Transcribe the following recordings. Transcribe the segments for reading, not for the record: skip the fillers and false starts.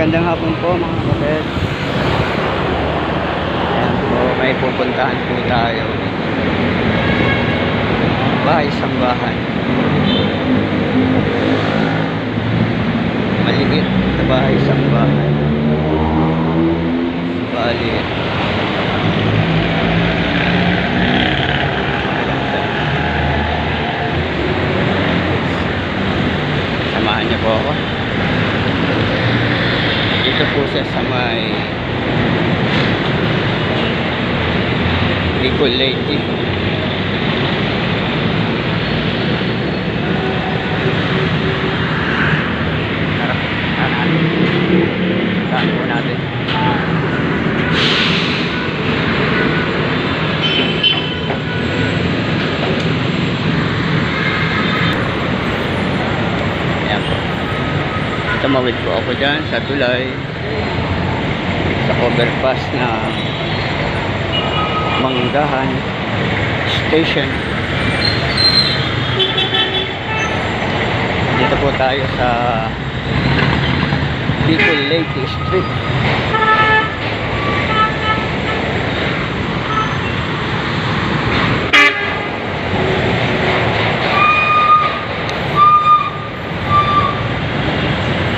Magandang hapon po mga kapatid. Ayan po, may pupuntahan po tayo. Bahay-sambahan. Maliit na bahay-sambahan. Bali. Samahan niyo po ako. Dito po siya sa may Bicol Lake. Saan po natin? Ayan po. Tumawid po ako dyan sa tulay, sa overpass na Manggahan Station. Dito po tayo sa Bicol Lake Street.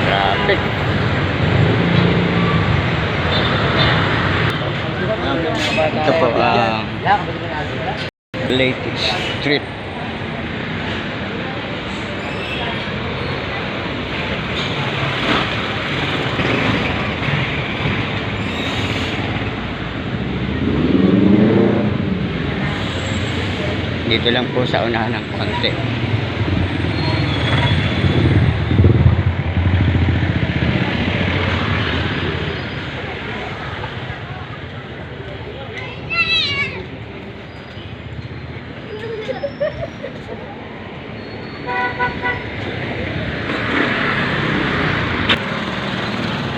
Traffic. Ito po ang Lake Street. Dito lang po sa unahan ng konti.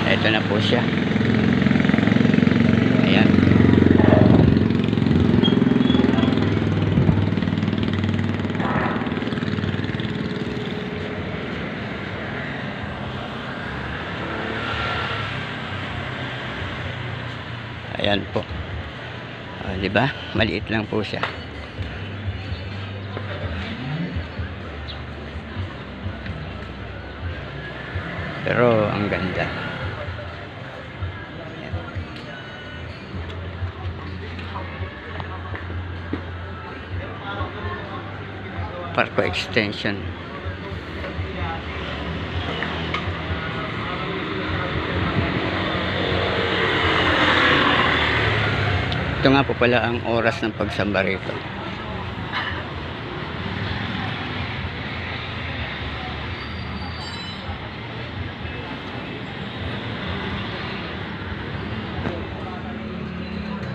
Ito na po siya. Ayan. Ayan po. Di ba? Maliit lang po siya. Pero ang ganda. Parko Extension. Ito nga po pala ang oras ng pagsamba rito.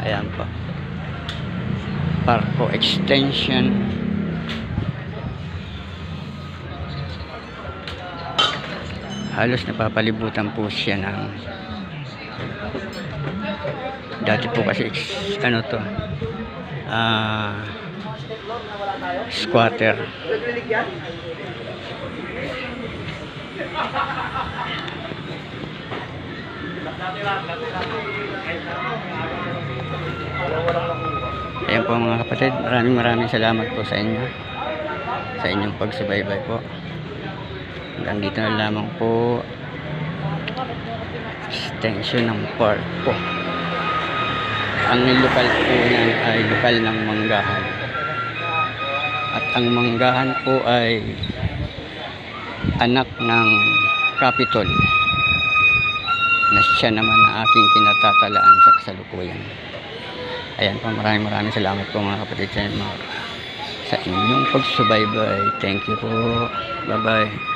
Ayan po. Parko Extension. Halos napapalibutan po siya ng dati po kasi ano to squatter. Ayan po mga kapatid, maraming salamat po sa inyo, sa inyong pagsubaybay po. Hanggang dito na lamang po extension ng park po. Ang lokal po yan ay lokal ng Manggahan. At ang Manggahan po ay anak ng Capitol na siya naman na aking kinatatalaan sa kasalukuyan. Ayan po, maraming salamat po mga kapatid sa inyong pagsubaybay. Thank you po. Bye bye.